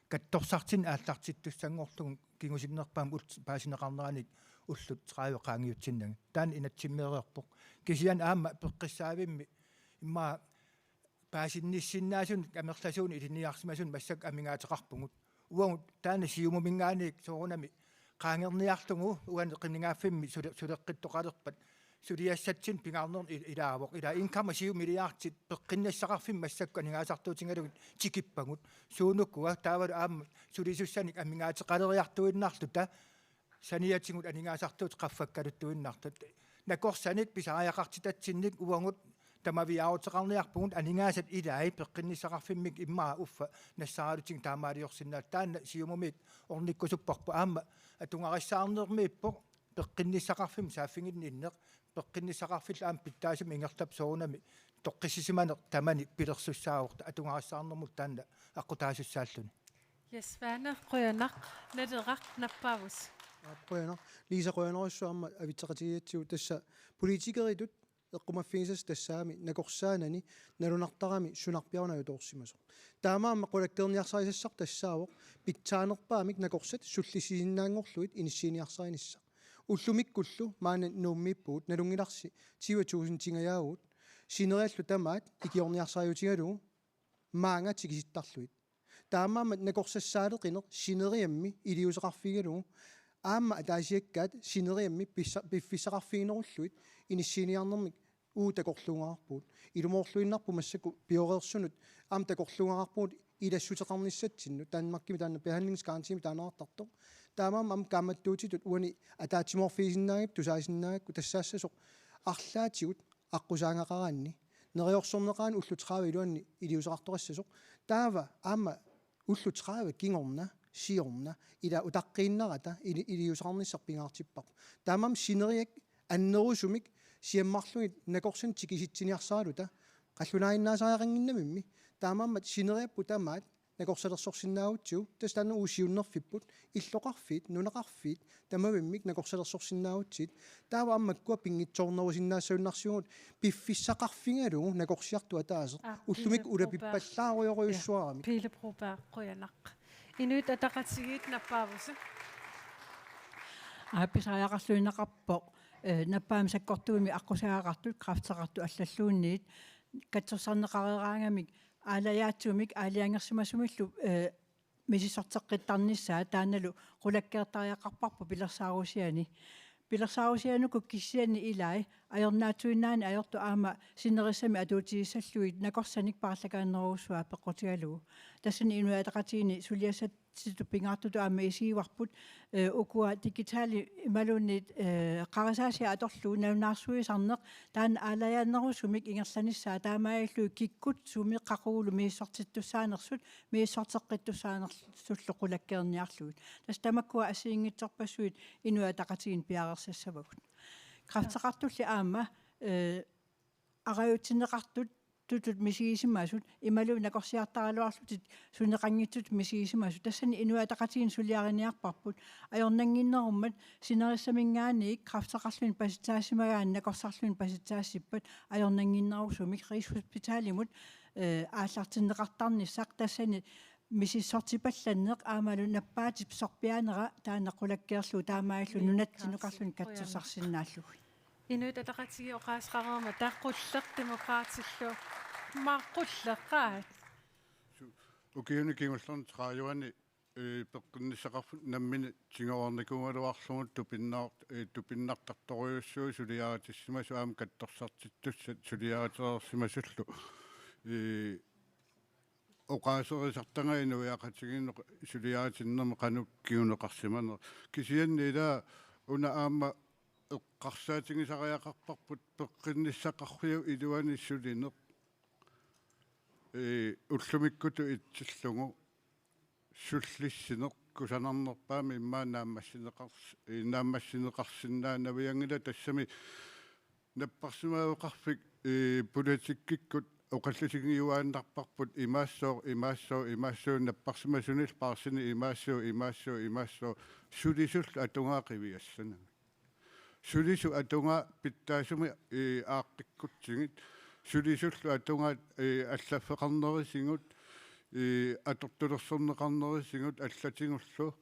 катторсартин ааллартиттуссангорлугун кингусиннерпаам паасинеқарнераник уллут траавеқаангиутсиннага таан инатсиммериорпоқ кисиан аама пеққиссаавимми имма паасинниссиннаасун камерласуун илиниарсимасун массак амингаатеқарпугут уангут таана сиумумингааник соорунами qaangerniarlugu uan qiningaaffimmi suleqqittoqalerpat suliassatsin pingaarner ilaavoq ila inkama siumiliaartit peqqinnassaqarfim massakku aningaasartuutingalugit tikippagut suunukkuga taavalu aamma sulisussanik amingaateqaleriartuinnarlu ta saniatingut aningaasartuut qaffakkaluttuinnartut nakorsanik pisariaqartitatsinnik uangut tamaviaaruteqarniarpugut aningaasat ilaai peqqinnisaqarfimmik immaa uffa nassaraluting taamaaliorsinnaat taanna siumumik ornikkusupparpu aamma атунгариссаарнермииппо пеққинниссақарфим сааффингинниннеқ пеққинниссақарфил аам питтаасим ингертап соорунами тоққиссисиманеқ тамани пилерсуссааворта атунгариссаарнермут таанна аққутаасуссааллуни ясвана қоянақ надерақ наппаавус қоянақ лиса қоянерissуарма авитсеқатигиатсиу тасса политикеритут эққумаффигисас тассаами накорсаанани налунартарами сунарпиарунаю тоорсимасо таамаама қулаккерниарсарисассар тассаавоқ питсаанерпаамик накорсат суллисииннаангорлуит иниссииниарсаринисса уллумиккуллу маана нууммиппуут налунгиларси 20000 тингаяагут синериаллу тамаат икиорниарсариутигалу маанга тигиситтарлуит таамаама накорсассаалеқинеқ синериамми илиусеқарфигалу аама атаасиаккаат синериамми пиффисеқарфигинеруллуит иниссииниарнэрмик уутакорлунгаарпуут илумоорлуиннарпу массаку пиореерсунут аам такорлунгаарпуут илассутеқарниссатсинну таанмаркими таанна behandlingsgarantimi таанаартарто таамаам ам камматтуутитут уани атаатиморфисиннаагип тусаасиннаагакку тассаассасоқ арлаатигут аққусаангақараанни нериорсорнеқаан уллутраава илуанни илиусеқарторассасоқ таава аама уллутраава кингорна сиорна ила утаққииннарата илиусеқарниссарпингаартиппар таамаам синериак аннерусумик сиаммарлугит накорсин тикиситсиниарсаалута қаллунаиннаасаақангиннамимми таамааммат синериаппу таамаат накорсалерсорсиннаавутсуу тастана уусиуннерфиппут иллоқарфиит нунеқарфиит тамавиммик накорсалерсорсиннаавутсит таава аммаккуа пингитсоорнерусиннаассауннарсиугут пиффиссақарфингалугу накорсиартуа таасеқ уллумик улапиппаллааруйоруйуссуарами пилепрупаа қоянақ инуит атақатсигиит наппаавуса ааписариақарлуинеқарпоқ наппаам саккортуими аққусаагартут крафтеқарту аллаллуунниит катсерсарнеқарераангамик аалаяатсумик аалиангерсимасумиллу мисисортеққиттарниссаа тааналу қулаккеэртариақарпарпу пилерсаарусиани пилерсаарусиануку киссиани илай аёрнаатуиннаани аёрту аама синерисами атуутигиссаллуит накорсаник параллакааннеруусуа пеққутигалу тассани инуатақатиини сулиасат ситуппингаартуту аама исигиварпут укуа дигитали ималуунниит қарасаасиа аторлуу навнаарсуисарнеқ таана аалаяаннерусумик ингерланиссаа таамааллуу киккут сумеққақуулу мииссортиттуссаанерсут мииссортеққиттуссаанерсуллу қулаккеерниарлуит тас тамаккуа асиингитсорпассуит инуатақатигин пиарерсассавагут крафтеқартулли аама араюутсинеқартут tutut misiisimasut imalu nakorsiartarluarlutit suneqanngitsut misiisimasut tassani inuataqatiin suliariniarparput ajornanginnerummat sinerissamingaaniik kraftaqarlun pasitaasimagaан nakorsarlun pasitaassippat ajornanginnerusumik riishospitaalimut aallartinneqartarnissaq tassani мисиссортипалланнеқ аамалу наппаатип сорпианера таанеқулаккеерлу таамааллу нунатсинеқарлун катсусарсиннааллуг инуит атақатиги оқаасқарама тааққуллеқ демократиллу мааққуллеққаат укиуни кимуллерн трааюани пеққиннисақарфут наммини тингоорникугалуарлугут тупиннартарторюссуу сулиаатиссимасу аама катторсартиттуссат сулиаатерерсимасуллу оқаасерисартанга инуяақатигинно сулиаатиннерме қанук киунеқарсиманер кисианни ила уна аама эққарсаатигисариақарпарпут пеққинниссақарриу илуаниссулинеқ уллумиккуту итсиллугу суллиссинеқ кусанарнерпаами иммаа нааммассинеқарсинаа навиангила тассами наппарсимаавеқарфик политиккиккут оқаллусигиуааннарпарпут имаассуу наппарсимасунил паарсини имаассуу сулисул атунгаақивиассана сулису атунга питтаасуми ааққиккутсигит сулисуллу атунга аллаффеқарнерисигут атортулерсорнеқарнерисигут аллатингуллу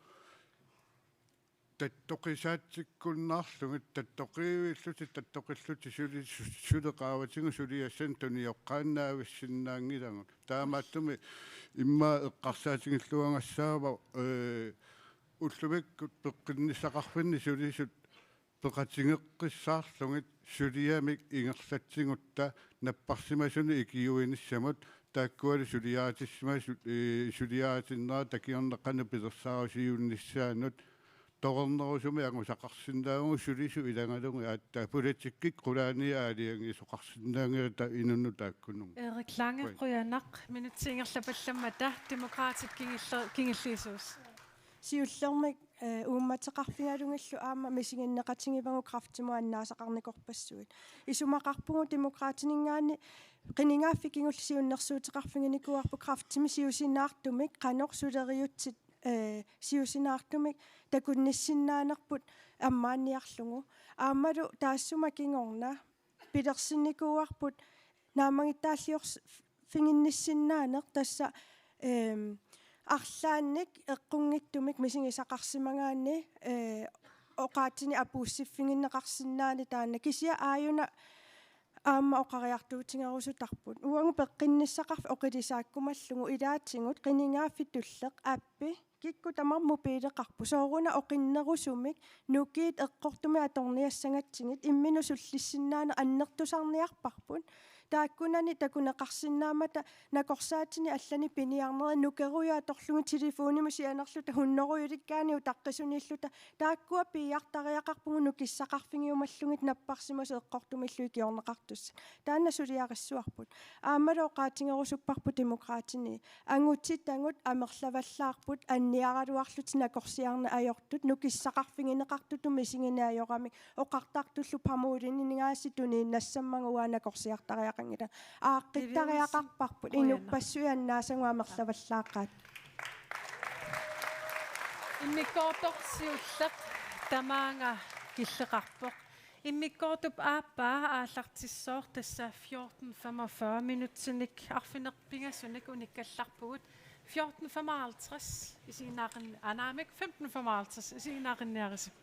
таттоқисаатсиккуннаарлугит таттоқиивиллути сулеқааватингу сулиассан туниоққааннаависсиннаангилагут таамааттуми имма эққарсаатингиллуангассаава уллумиккут пеққиннисақарфинни сулисут пеқатингеққиссаарлугит сулиамик ингерлатсингутта наппарсимасуни икиуиниссамут тааккуали сулиаатиннера такиорнеққана пилерсаарусиуунниссаанут торнерусуми ангусақарсиндаагу сулису илагалугу аатта политиккик qulaani аалианги соқарсиндаангита инунну тааккуннугу Erik Lange Bryanaq минутсингерлапалламмата демократик кингиллиисуус сиуллермик уумматеқарфингалунгаллу аама мисигиннеқатингивагу крафтиму аннаасақарникорпассуит исумақарпугу демократинингаани qiningaafi kingulsiunnersuutiqarfinginikуарпу крафтими сиусинаартумик qanor сулериутсит сиусинаартумик такунниссиннаанерпут аммааниарлугу аамалу таассума кингорна пилерсинникуарпут наамагиттааллиорс фингинниссиннаанер тасса арлаанник эққунгиттумик мисигисақарсимагаани оқаатини апууссиффингиннеқарсинаани таана кисия ааюна аама оқариартуутингерусутарпут уангу пеққинниссақарф оқилисааккумаллугу илаатсингут qiningaaffitulleq ааппи кикку тамарму пилеқарпу сооруна оқиннерусумик нукиит эққортуми аторниассангатсигит иммину суллиссиннаана аннертусарниарпарпут тааккунани такунеқарсинаамата накорсаатини аллани пиниарнери нукеруя аторлугу телефониму сианерлута хуннеруйуликкааниу таққисуниллута тааккуа пиартариақарпугу нукиссақарфигиумаллугит наппарсимасу эққортумиллуи киорнеқартусса таанна сулиариссуарпут аамалу оқаатингерусуппарпу демократини ангутит ангут амерлаваллаарпут анниаралуарлут накорсиарна аёртут нукиссақарфигинеқартуту мисигинаайорамик оқартартуллу памуулини нигааситуни нассаммагуа накорсиартариа qangila aaqqittariaqarparput inuppassуианнаасангуамерлаваллааққаат иммиккоорторсиуллеқ тамаанга киллеқарпоқ иммиккоортуп ааппаа ааллартиссоор тасса 14:45 минутсиник арфинерпингасуник униккалларпугут 14:55 исинаарин анаамик 15:55 исинааринниарисип